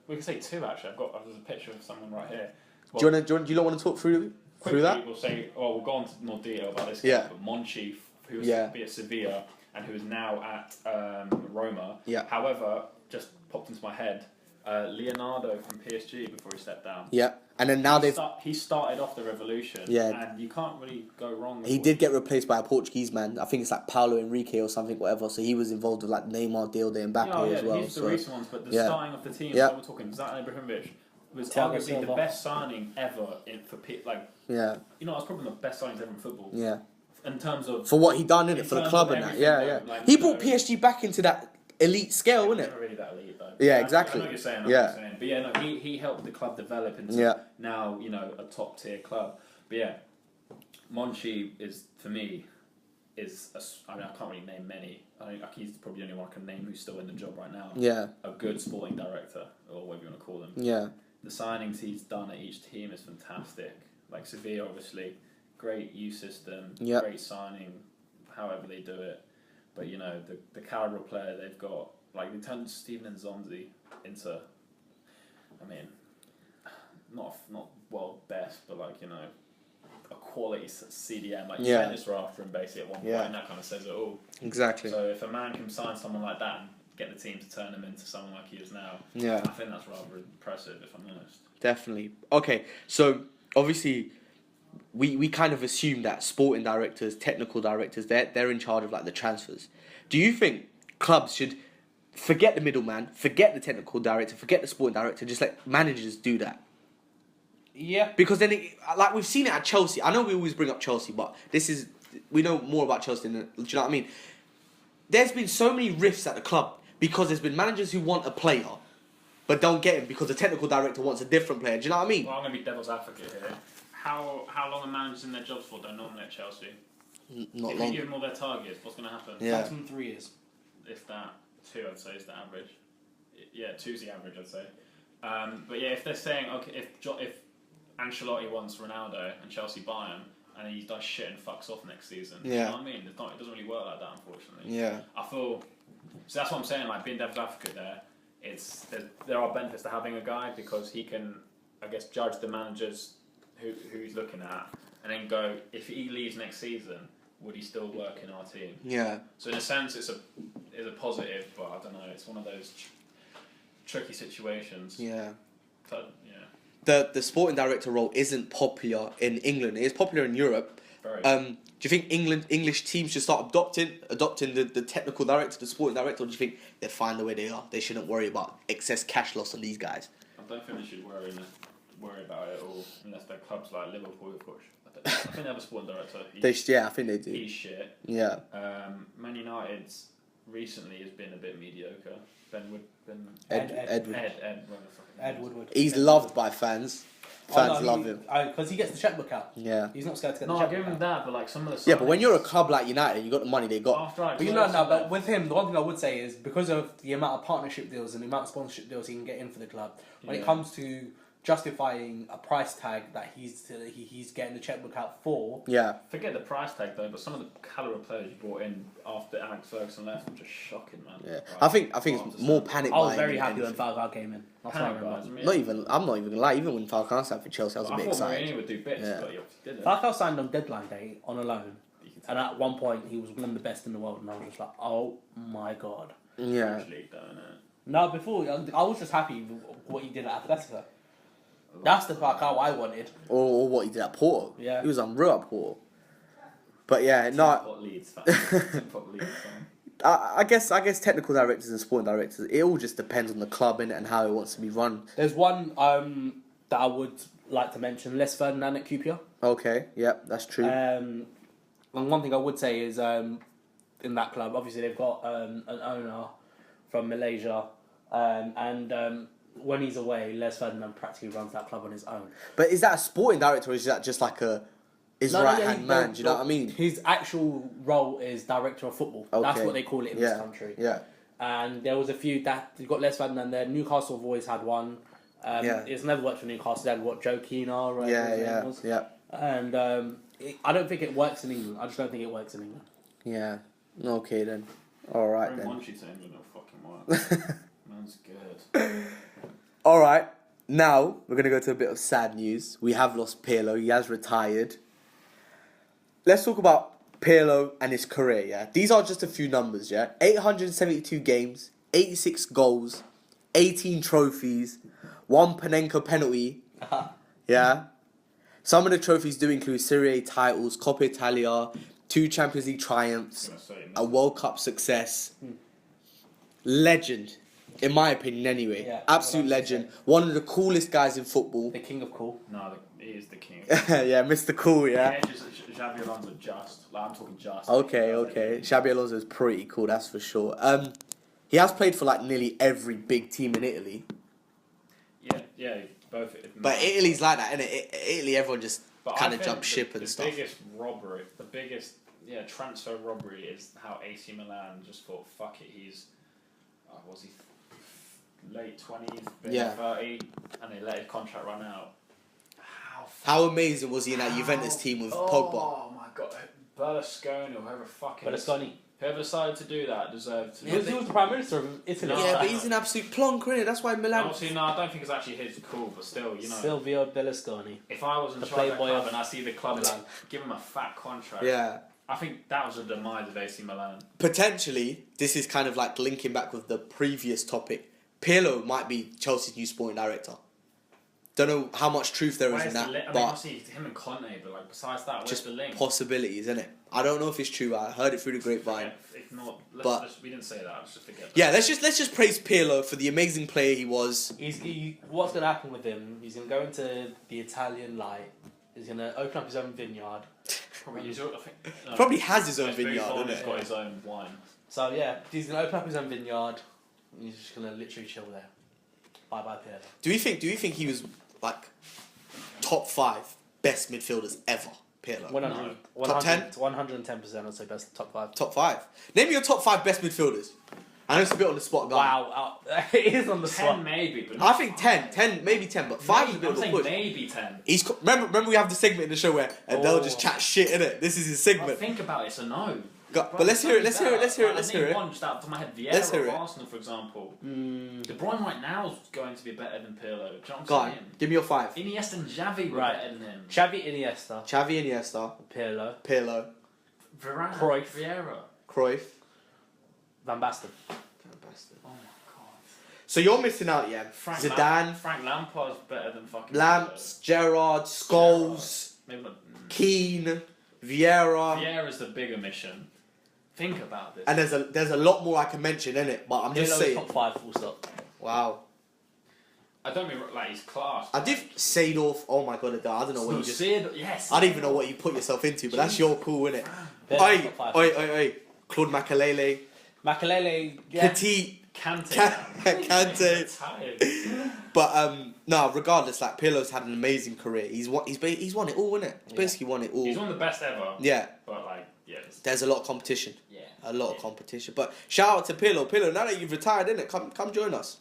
We can say two actually. There's a picture of someone right here. Do you not want to talk through that? We'll say. We'll go on to more detail about this. Yeah. Guy, but Monchi, who was Yeah. at Sevilla and who is now at Roma. Yeah. However, just popped into my head. Leonardo from PSG before he stepped down. Yeah, and then now He started off the revolution. Yeah. And you can't really go wrong. With he what did get replaced by a Portuguese man. I think it's like Paulo Henrique or something, whatever. So he was involved with like Neymar deal, the Mbappe as well. He's the So recent ones, but the yeah. starting of the team, Yeah. we're talking Zlatan Ibrahimovic was Thiago arguably Silva. the best signing ever it's probably the best signings ever in football. yeah, In terms of for what he done in In it for the terms club of and that. everything, Yeah, though, like, he brought PSG back into that elite scale, innit? Not really that elite though. Yeah, I exactly. know what you're saying. Yeah. But yeah, no, he helped the club develop into Yeah. now a top tier club. But yeah, Monchi is for me I can't really name many. I think he's probably the only one I can name who's still in the job right now. Yeah, A good sporting director or whatever you want to call them. yeah, The signings he's done at each team is fantastic. Like Sevilla, obviously, great youth system, Yep. great signing, however they do it. But the caliber of player they've got, like they turned Steven Nzonzi into, I mean, not world best, but like a quality CDM. Like Yeah. Juventus were after him basically at one point, Yeah. and that kind of says it all. exactly. So if a man can sign someone like that and get the team to turn him into someone like he is now. Yeah. I think that's rather impressive, if I'm honest. Definitely. Okay, so obviously we kind of assume that sporting directors, technical directors, they're in charge of like the transfers. Do you think clubs should forget the middleman, forget the technical director, forget the sporting director, just let managers do that? Yeah. Because then, like we've seen it at Chelsea. I know we always bring up Chelsea, but we know more about Chelsea than, do you know what I mean? There's been so many rifts at the club because there's been managers who want a player, but don't get him because the technical director wants a different player. Do you know what I mean? Well, I'm going to be devil's advocate here. How long are managers in their jobs for? Don't nominate Chelsea. Not if long. you give them all their targets, what's going to happen? Yeah. Maximum 3 years. If that, 2 I'd say is the average. Yeah, 2's the average I'd say. But yeah, if they're saying, okay, if Ancelotti wants Ronaldo and Chelsea buy him, and he does shit and fucks off next season. Yeah. You know what I mean? It doesn't really work like that, unfortunately. Yeah. I feel... So that's what I'm saying, like, being devil's advocate there, there are benefits to having a guy because he can, I guess, judge the managers who he's looking at and then go, if he leaves next season, would he still work in our team? Yeah. So in a sense, it's a positive, but I don't know, it's one of those tricky situations. Yeah. But, yeah. The sporting director role isn't popular in England. It is popular in Europe. Very. Do you think English teams should start adopting the technical director, the sporting director, or do you think they're fine the way they are? They shouldn't worry about excess cash loss on these guys. I don't think they should worry about it at all, unless they're clubs like Liverpool, of course. I think they have a sporting director. I think they do. He's shit. Yeah. Man United's recently has been a bit mediocre. Ed Woodward. He's loved by fans. Fans love him. Because he gets the checkbook out. Yeah. He's not scared to get the No, I checkbook give him out. that, but like some of the Yeah, but when you're a club like United, you got the money they got. after I But you know, no, but with him, the one thing I would say is because of the amount of partnership deals and the amount of sponsorship deals he can get in for the club, when it comes to justifying a price tag that he's getting the checkbook out for. Yeah. forget the price tag though, but some of the caliber players you brought in after Alex Ferguson left were just shocking, man. Yeah. Like, I think it's more panic I was buying very than happy when anything. Falcao came in. That's what I panic remember. buys, Not even. I'm not even gonna lie. Even when Falcao signed for Chelsea, I was a I bit thought excited. Mourinho would do bits, Yeah. but he obviously didn't. Falcao signed on deadline day on a loan, and at one point he was one of the best in the world, and I was just like, oh my god. Yeah. French league, though, innit? No, before I was just happy with what he did at Atletico. That's the Falcao I wanted. Or what he did at Porto. Yeah. He was unreal at Porto. But yeah, no. Pot Leeds, Pot Leeds, fam. I guess technical directors and sporting directors, it all just depends on the club innit, and how it wants to be run. There's one that I would like to mention, Les Ferdinand at QPR. Okay, yeah, that's true. And one thing I would say is in that club, obviously they've got an owner from Malaysia, and when he's away, Les Ferdinand practically runs that club on his own. But is that a sporting director or is that just like his right-hand man? Do you know what I mean? His actual role is director of football. Okay. That's what they call it in this country. Yeah. And there was a few that you've got Les Ferdinand there. Newcastle have always had one. It's never worked for Newcastle. They had Joe Keener. Yeah. And I don't think it works in England. I just don't think it works in England. Yeah. Okay then. All right Bring then. Monchi to England, it'll fucking work. Man's good. All right. Now we're gonna go to a bit of sad news. We have lost Pirlo. He has retired. Let's talk about Pirlo and his career. Yeah. These are just a few numbers. Yeah. 872 games, 86 goals, 18 trophies, 1 Panenka penalty. Yeah. Some of the trophies do include Serie A titles, Coppa Italia, 2 Champions League triumphs, a World Cup success. Legend, in my opinion anyway. Yeah, Absolute legend. One of the coolest guys in football. The king of cool. No, he is the king. Yeah, Mr. Cool, yeah. Just Xabi Alonso just. Like, I'm talking just. Okay. Xabi Alonso is pretty cool, that's for sure. He has played for like nearly every big team in Italy. Yeah, both. But Italy's like that, innit? Italy, everyone just But kind I of think jumps ship and stuff. The biggest transfer robbery is how AC Milan just thought, fuck it, he's, was he late 20s, 30, and they let his contract run out. How amazing was he in that Juventus team with Pogba? Oh my god, Berlusconi or whoever decided to do that deserved to. He was the Prime Minister of Italy. Yeah, but he's an absolute plonker, innit? That's why Milan... Obviously, no, I don't think it's actually his call, but still, you know. Silvio Berlusconi. If I was in The charge of that playboy club of and I see the club Milan. give him a fat contract, Yeah. I think that was the demise of AC Milan. Potentially, this is kind of like linking back with the previous topic. Pirlo might be Chelsea's new sporting director. Don't know how much truth there is in that, I mean, but obviously it's him and Conte, but like besides that, where's just the link? possibilities, isn't it? I don't know if it's true. I heard it through the grapevine. Ignore. We didn't say that. Let's just forget that. Yeah, let's just praise Pirlo for the amazing player he was. What's going to happen with him? He's going to go into the Italian light. He's going to open up his own vineyard. Probably has his own vineyard, isn't He's it? got his own wine. So yeah, he's going to open up his own vineyard. And he's just going to literally chill there. Bye bye Pirlo. Do you think he was like top 5 best midfielders ever? Pirlo. 100, Top 10? 110%. I'd say best top 5. Top 5. Name me your top 5 best midfielders. I know it's a bit on the spot, guy. Wow, it is on the 10 spot. maybe, but I think 10, maybe 10, but 5 is a bit of a push. Maybe 10. Remember we have the segment in the show where they'll just chat shit, innit? This is his segment. Well, think about it, so no. But let's hear it. Let's hear it. One just out of my head. Let's hear Vieira it. of Arsenal, for example. De Bruyne right now is going to be better than Pirlo. Do you know what Go I'm on, saying? give me your 5. Iniesta and Xavi were Right. better than him. Xavi, Iniesta, Xavi, Iniesta, Pirlo, Varane, Cruyff. Vieira. Cruyff. Van Basten. Oh my god. So you're missing out, yeah. Zidane, Frank Lampard's better than fucking Lamps, Gerrard, Scholes, Maybe not. Keane, Vieira. Vieira's the bigger mission. Think about this. And there's a lot more I can mention in it, but I'm just Pirlo is saying. top 5, full stop. Wow. I don't mean like he's class. I did Seedorf. Oh my god, I don't know what you just. Yes. I don't even know what you put yourself into, but that's your cool, innit? Pirlo's Oi, top 5. oi. Claude Makelele, Makelele, yeah. Petit, Kante. Kante. Tired. But no, regardless, like Pirlo's had an amazing career. He's won it all, innit? He's basically won it all. He's one of the best ever. Yeah. But like, yes. There's a lot of competition. Yeah. A lot of competition. But shout out to Pirlo. Pirlo, now that you've retired, innit? Come join us.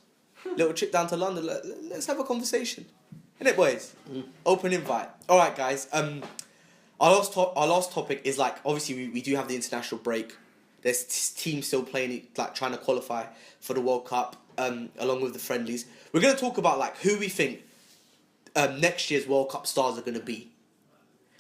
Little trip down to London. Let's have a conversation. Innit, boys? Open invite. All right, guys. Our last topic is like, obviously we do have the international break. There's teams still playing, like trying to qualify for the World Cup, along with the friendlies. We're going to talk about like who we think next year's World Cup stars are going to be.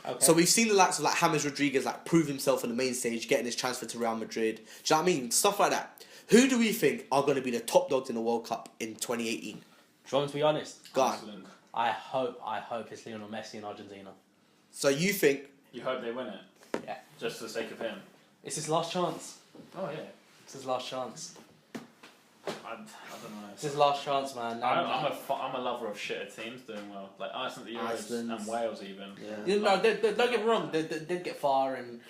Okay. So we've seen the likes of like James Rodriguez like prove himself on the main stage, getting his transfer to Real Madrid. Do you know what I mean? Stuff like that. Who do we think are going to be the top dogs in the World Cup in 2018? Do you want me to be honest? Go on. Excellent. I hope it's Lionel Messi in Argentina. So you think? You hope they win it. Yeah. Just for the sake of him. It's his last chance. Oh yeah. It's his last chance. I don't know. It's his last chance, man. I'm a lover of shitter teams doing well, like Iceland, the Euros, Iceland. and Wales even. Yeah. You know, don't get me wrong. They did get far, and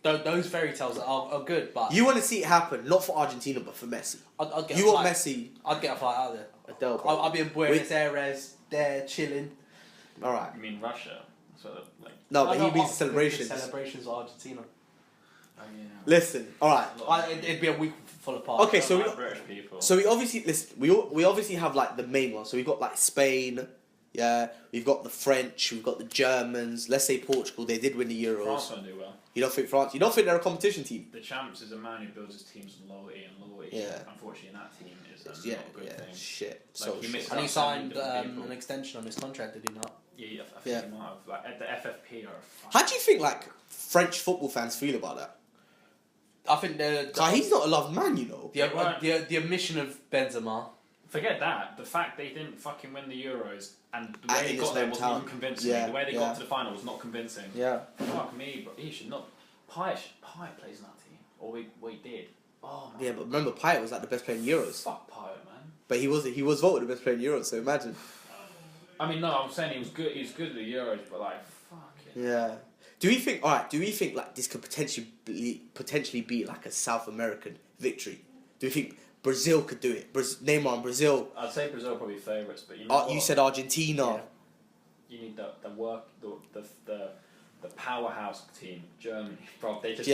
those fairy tales are good. But You want to see it happen, not for Argentina, but for Messi. I'd get You a want flight. Messi? I'd get a flight out of there. Adele. I'll be in Buenos Aires, there chilling. All right. You mean Russia? So like. No, but he means the celebrations. Celebrations of Argentina. Oh yeah. Listen. All right. It'd be a week full of parties. Okay, so Like British people. So we obviously listen. We obviously have like the main ones. So we've got like Spain. Yeah, we've got the French. We've got the Germans. Let's say Portugal. They did win the Euros. France won't do well. You don't think France? You don't think they're a competition team? The champs is a man who builds his teams on loyalty, and loyalty, Yeah. unfortunately, in that team is not Yeah, a good thing. shit. Like, So he shit. missed And he out so many signed different people. an extension on his contract, did he not? Yeah, I think Yeah. he might have. Like, the FFP are a fucking... How do you think like French football fans feel about that? I think He's not a loved man, you know. the omission of Benzema. Forget that. The fact they didn't fucking win the Euros and the And way they in got there his wasn't hometown. even convincing. Yeah, The way they yeah. got to the final was not convincing. Yeah. Fuck me, bro. He should not... Pyatt plays in that team. Or we did. Oh, my Yeah, but remember Pyatt was like the best player in Euros. Fuck Pyatt, man. But he was voted the best player in Euros. So imagine. I mean, no, I'm saying he was good. He was good at the Euros, but like, fuck it. Yeah. Do we think? All right. Do we think like this could potentially be like a South American victory? Do we think Brazil could do it? Neymar and Brazil. I'd say Brazil are probably favourites, but you know You what? said Argentina. Yeah. You need the work, the powerhouse team, Germany. Bro, they just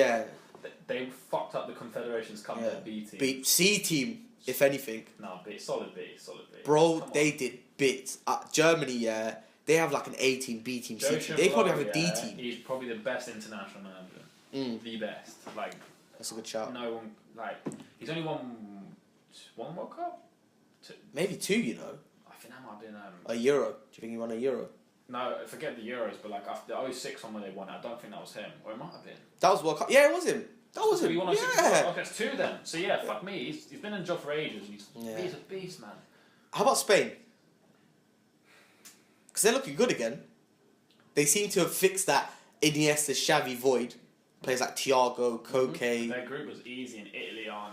they fucked up the Confederations Cup. Their B team. Beat C team, if anything. No, solid B. Bro, Come they on. did bits. Germany, yeah, they have like an A team, B team, C team. They probably have a D team. He's probably the best international manager. The best. Like, That's a good shout. no one, like, he's only won one World Cup? Maybe 2, you know. I think that might have been A Euro. Do you think he won a Euro? No, forget the Euros, but like after the 06 one where they won, I don't think that was him, or it might have been. That was World Cup. Yeah, it was him. That was him. He won 06. Yeah. Okay, it's 2 then. So yeah, fuck me. He's been in the job for ages. He's a beast, man. How about Spain? Because they're looking good again. They seem to have fixed that Iniesta Xavi void. Players like Thiago, Koke. Their group was easy, and Italy are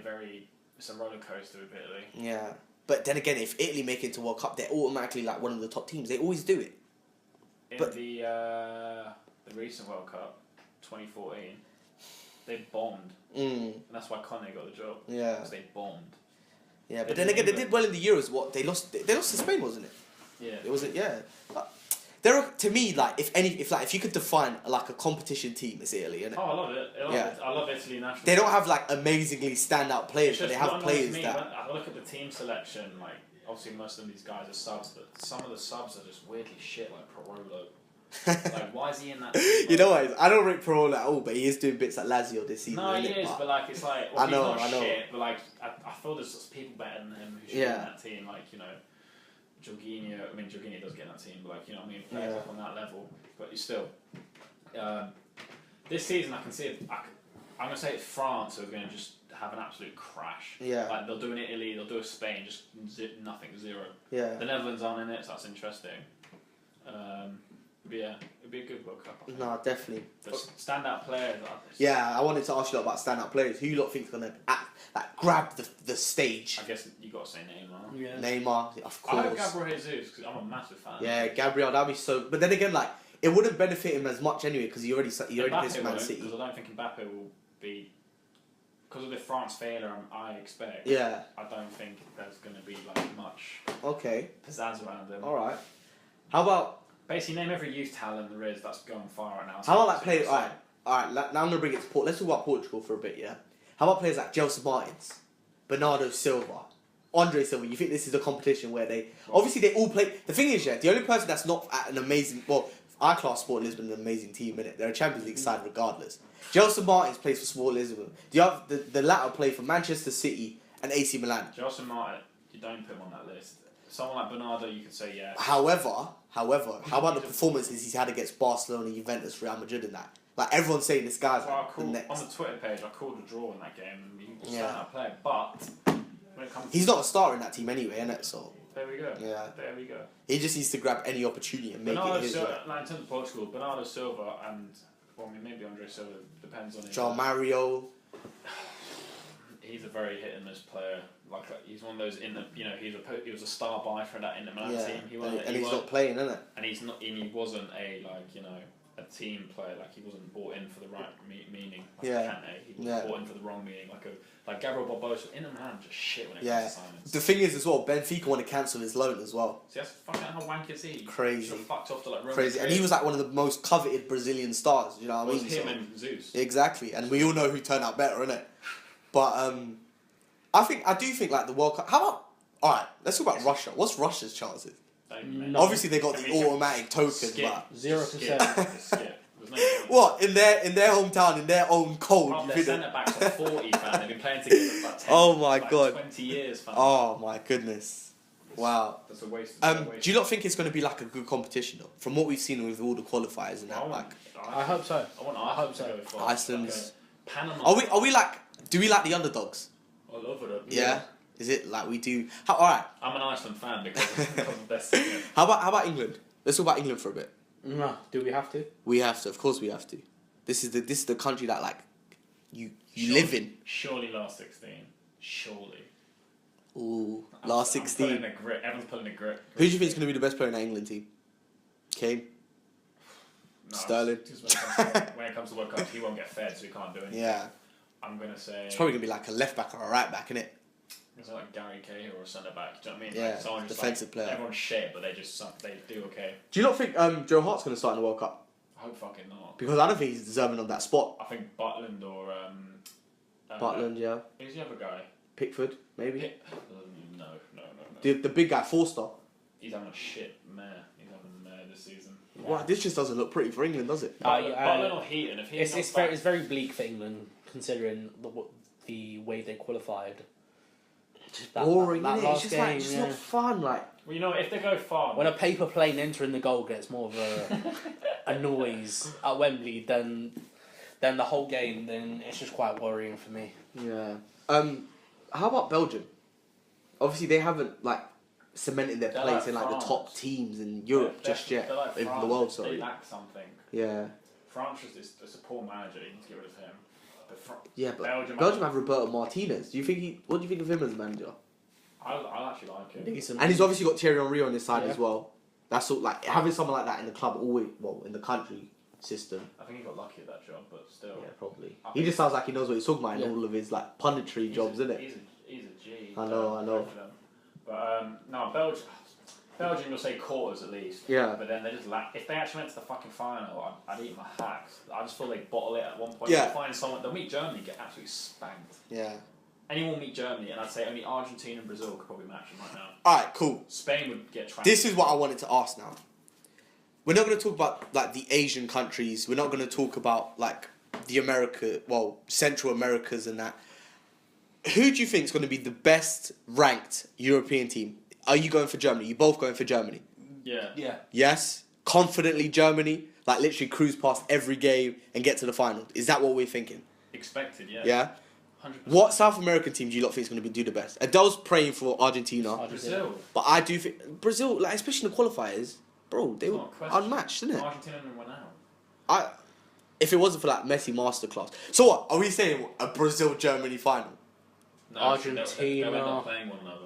very. It's a roller coaster with Italy. Yeah. But then again, if Italy make it to World Cup, they're automatically like one of the top teams. They always do it. In But the recent World Cup, 2014, they bombed. And that's why Conte got the job. Yeah. Because they bombed. Yeah, but then again, they did well in the Euros. What they lost? They lost to Spain, wasn't it? Yeah. It was it. Yeah. There are, to me, like if you could define like a competition team, it's Italy, innit? Oh, I love it. I love Italy national. They don't have like amazingly standout players, but they have players me, that. When I look at the team selection, like obviously most of these guys are subs, but some of the subs are just weirdly shit, like Pirlo. Like, why is he in that team? You know what? I don't rate Pirlo at all, but he is doing bits at Lazio this season. No, he is, but like it's like well, I know, he's not I know. shit, but like I feel there's people better than him who should be in that team, like Jorginho. I mean, Jorginho does get in that team, but like I mean, players up on that level, but you still. This season, I can see it. I'm gonna say it's France who are going to just have an absolute crash. Yeah. Like they'll do an Italy, they'll do a Spain, just nothing, 0. Yeah. The Netherlands aren't in it, so that's interesting. But yeah, it'd be a good World Cup. No, definitely. But standout players. Yeah, I wanted to ask you about standout players. Who you lot think are gonna grab the stage? I guess you got to say Neymar. Yeah. Neymar, of course. I hope Gabriel Jesus because I'm a massive fan. Yeah, Gabriel, that'd be so. But then again, like it wouldn't benefit him as much anyway because he already plays for Man City. Because I don't think Mbappe will be. Because of the France failure, I expect. Yeah. I don't think there's going to be like much. Okay. Pizzazz around him. All right. How about? Basically, name every youth talent there is that's going far right now. How about like players? All right. Now I'm gonna bring it to Port. Let's talk about Portugal for a bit. Yeah. How about players like Gelson Martins, Bernardo Silva, Andre Silva? You think this is a competition where they obviously they all play? The thing is, yeah, the only person that's not at an amazing our class Sport Lisbon is an amazing team, innit? They're a Champions League side regardless. Gelson Martins plays for Sport Lisbon. The latter play for Manchester City and AC Milan. Gelson Martin, you don't put him on that list. Someone like Bernardo, you could say yeah. However, how about the performances he's had against Barcelona, Juventus, Real Madrid, and that? Like everyone's saying, this guy's the next. On the Twitter page, I called a draw in that game, and he was a player. But when it comes, he's not a star in that team anyway, innit? So there we go. Yeah. There we go. He just needs to grab any opportunity and make it his. Like in terms of Portugal, Bernardo Silva and maybe Andre Silva depends on his. João Mario. He's a very hit and miss player. Like he's one of those he was a star buy for that Inter Milan team. He's not playing, isn't it? And he wasn't a a team player. Like he wasn't bought in for the right meaning. Like Kante, he was bought in for the wrong meaning. Like Gabriel Barbosa, Inter Milan just shit when it comes to signings. The thing is as well, Benfica want to cancel his loan as well. See, that's fucking how wank is he? Crazy. He fucked off to like crazy, and he was like one of the most coveted Brazilian stars. You know what I mean? Him and Zeus. Exactly, and we all know who turned out better, innit? But I do think like the World Cup. How about alright? Let's talk about Russia. What's Russia's chances? Obviously they got the automatic token, but 0%. What in their hometown, in their own code? Their centre backs are 40, fam. They've been playing together for like 10, oh my god, 20 years, fam. Oh my goodness, wow. That's a waste. Do you not think it's going to be like a good competition though? From what we've seen with all the qualifiers and that, I hope so. I hope so. Iceland's. Panama. Are we like? Do we like the underdogs? I love it. Yeah. Is it like we do? Alright. I'm an Iceland fan because of best thing. How about England? Let's talk about England for a bit. No, do we have to? We have to. Of course, we have to. This is the country that like you live in. Surely last 16. Surely. Ooh, last 16. Everyone's pulling a grip. Who do you think is going to be the best player in that England team? Kane. No, Sterling. When it comes to World Cup, he won't get fed, so he can't do anything. Yeah. I'm gonna say it's probably gonna be like a left back or a right back, isn't it? It's like Gary Cahill or a centre back. Do you know what I mean? Yeah, like someone defensive player. Everyone's shit, but they do okay. Do you not think Joe Hart's gonna start in the World Cup? I hope fucking not. Because I don't think he's deserving of that spot. I think Butland or Butland, yeah. Who's the other guy? Pickford, maybe. No. The big guy, Forster. He's having a shit mare. He's having a mare this season. Wow, this just doesn't look pretty for England, does it? Butland or Heaton. If it's very bleak for England considering the way they qualified. boring, that innit? It's last just game, like, it's not fun, like. Well, you know, if they go far, When a paper plane entering the goal gets more of a noise at Wembley than the whole game, then it's just quite worrying for me. Yeah. How about Belgium? Obviously, they haven't like cemented their They're place like in like France. the top teams in Europe just yet, They're like in France. the world. They Sorry. lack something. Yeah. France is it's a poor manager. You need to get rid of him. Yeah, but Belgium have Roberto Martinez. What do you think of him as a manager? I actually like him. Decent. And he's obviously got Thierry Henry on his side Yeah. as well. That's all. Like having someone like that in the club, always in the country system. I think he got lucky at that job, but still. Yeah, probably. I He think- just sounds like he knows what he's talking about in Yeah. all of his like punditry jobs, isn't it? He's a G. I know. But no, Belgium will say quarters at least. Yeah. But then they just lack. If they actually went to the fucking final, I'd eat my hacks. I just feel they bottle it at one point. Yeah. They'll find someone. They'll meet Germany, get absolutely spanked. Yeah. Anyone will meet Germany, and I'd say only Argentina and Brazil could probably match them right now. All right, cool. Spain would get trapped. This is what I wanted to ask now. We're not going to talk about like the Asian countries. We're not going to talk about like the Central Americas and that. Who do you think is going to be the best ranked European team? Are you going for Germany? You both going for Germany? Yeah. Yeah. Yes? Confidently Germany? Like literally cruise past every game and get to the final? Is that what we're thinking? Expected, yeah. Yeah? 100%. What South American team do you lot think is going to do the best? Adele's praying for Argentina. Brazil. But I do think Brazil, like especially in the qualifiers, bro, they It's were not a question. unmatched, isn't it? Argentina went out. If it wasn't for that Messi masterclass. So what? Are we saying a Brazil-Germany final? No, Argentina. They'll end up playing one another.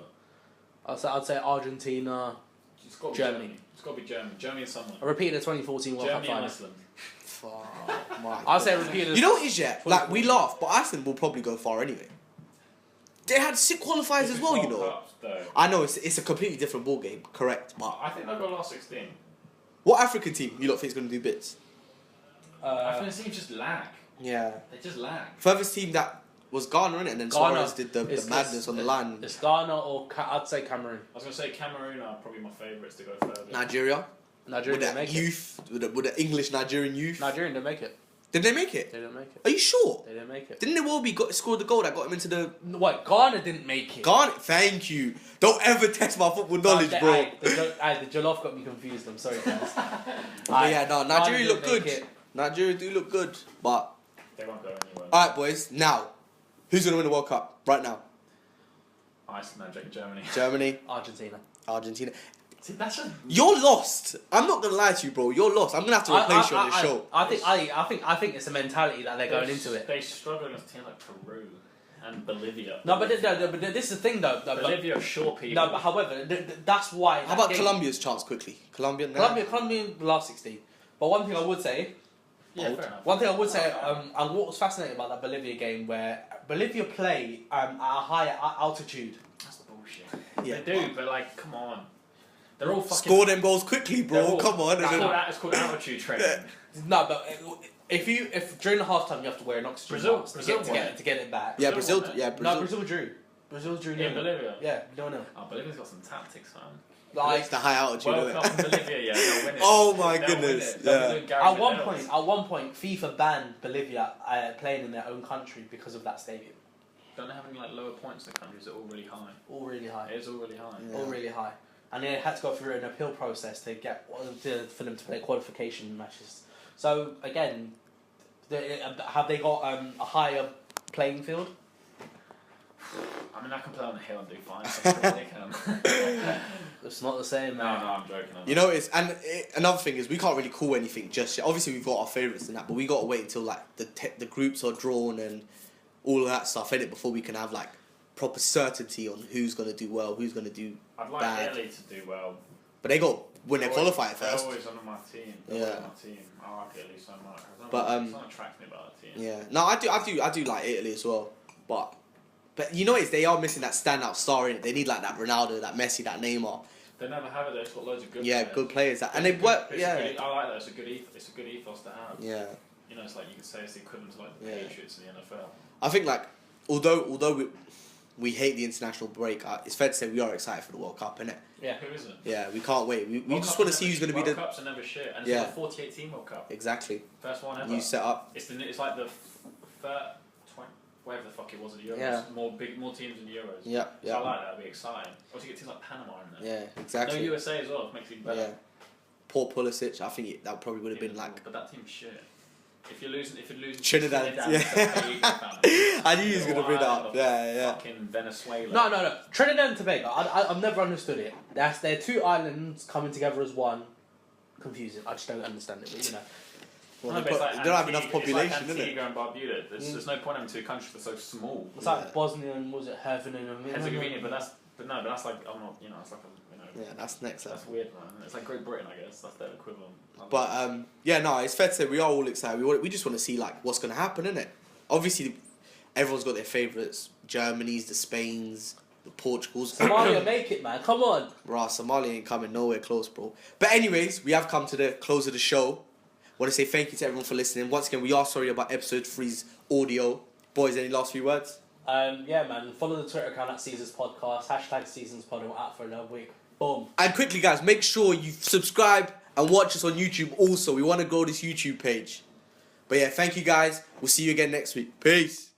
I'd say Argentina. It's got to be Germany. Germany. It's got to be Germany. Germany and someone. A repeat of the 2014 World Cup Germany and final. Iceland. Fuck, my I'd say God. repeat of You know what it is, yeah? Like, we laugh, but Iceland will probably go far anyway. They had sick qualifiers as well, you World know. Cups, though. I know, it's a completely different ball game, correct, but... I think they'll go last 16. What African team you lot think is going to do bits? I think the team just lag. Yeah. They just lag. Furthest team that was Ghana, innit? And then Ghana. Suarez did the madness on the line. It's Ghana or I'd say Cameroon. I was going to say Cameroon are probably my favourites to go further. Nigeria? Nigeria With didn't the make it. youth, with the English Nigerian youth. Nigeria didn't make it. Did they make it? They didn't make it. Are you sure? They didn't make it. Didn't Iwobi scored the goal that got him into the... What? Ghana didn't make it. Ghana? Thank you. Don't ever test my football knowledge, bro. The jollof got me confused. I'm sorry, guys. But yeah, no, Nigeria Ghana look didn't good. make it. Nigeria do look good, but... They won't go anywhere. Alright, boys, now. Who's going to win the World Cup? Right now. Iceland, Germany. Germany, Argentina. Argentina. See, that's just... You're lost. I'm not going to lie to you, bro. You're lost. I'm going to have to replace you on this show. I think it's a mentality that they're going into it. They struggle against teams like Peru and Bolivia. No, but this is the thing though. Bolivia are short people. No, but however, that's why. How about Colombia's chance quickly? Colombia? Colombia in the last 16. But one thing I would say, Yeah, fair enough. and what was fascinating about that Bolivia game, where Bolivia play at a higher altitude. That's bullshit. Yeah. They do, but like, come on. They're all fucking... Score them goals quickly, they're bro. all- Come on. It's called altitude training. No, but if during the half time you have to wear an oxygen mask Brazil to won get it back. Yeah, Brazil Brazil. won it. Yeah, No, Brazil. Brazil drew. Brazil drew. In 0-0. Bolivia? Yeah, 0-0. Oh, Bolivia's got some tactics, man. It's the high altitude, World isn't Cup in it? Bolivia, yeah, they'll win it. Oh my They'll win goodness, it. They'll yeah. be doing Gary At Medell's. one point, FIFA banned Bolivia playing in their own country because of that stadium. Don't they have any like lower points in the countries that are all really high? All really high. It is all really high. Yeah. All really high. And they had to go through an appeal process to get for them to play qualification matches. So again, have they got a higher playing field? I mean, I can play on the hill and do fine. So I'm sure they can. It's not the same, No, man. I'm joking. You know, another thing is we can't really call anything just yet. Obviously, we've got our favourites in that, but we got to wait until like the groups are drawn and all of that stuff in it before we can have like proper certainty on who's going to do well, who's going to do I'd like bad. Italy to do well. But they got when they qualify They're first. always on my team. Yeah. On my team. I like Italy so much. But, Something attracts me about that team. Yeah, no, I do like Italy as well, but you know what it is, they are missing that standout star in it. They need like that Ronaldo, that Messi, that Neymar. They never have it. They've got loads of good. Yeah, players. good players, and It's they a good- work. it's a Yeah, good- I like that. It's a good ethos to have. yeah. You know, it's like you could say it's the equivalent to like the Yeah. Patriots in the NFL. I think like although we hate the international break, it's fair to say we are excited for the World Cup, innit? Yeah. Who isn't? Yeah, we can't wait. We World just Cups want are to see never who's going to be World the Cups are never shit, and it's Yeah. like the 48 team World Cup. exactly First one ever. new setup. It's like the whatever the fuck it was at the Euros. Yeah. More teams in the Euros. Yeah, So yeah. I like that. It'd be exciting. Also, you get teams like Panama in there. Yeah, exactly. No USA as well. It makes it even better. Yeah. Poor Pulisic, I think that probably would have been like. But that team's shit. If you're losing Trinidad, to yeah. Tobago, I knew he was gonna bring that up. Yeah. Fucking Venezuela. No. Trinidad and Tobago. I've never understood it. They're two islands coming together as one. Confusing. I just don't understand it. But you know. Well, No, but it's like they don't have enough Antigua- population, it's like is it? Antigua and Barbuda. There's no point having two countries that are so small. It's like Bosnia and was it Herzegovina? Herzegovina, but that's like I'm not. It's like Yeah, that's next level. That's weird, man. It's like Great Britain, I guess. That's their equivalent. But it's fair to say we are all excited. We just want to see like what's gonna happen, innit? Obviously, everyone's got their favourites: Germany's, the Spain's, the Portugals. Somalia, make it, man. Come on. Bro, Somalia ain't coming nowhere close, bro. But anyways, we have come to the close of the show. Want to say thank you to everyone for listening. Once again, we are sorry about episode 3's audio. Boys, any last few words? Yeah, man. Follow the Twitter account at Seasons Podcast. #SeasonsPod and we're out for another week. Boom. And quickly, guys, make sure you subscribe and watch us on YouTube also. We want to grow this YouTube page. But yeah, thank you, guys. We'll see you again next week. Peace.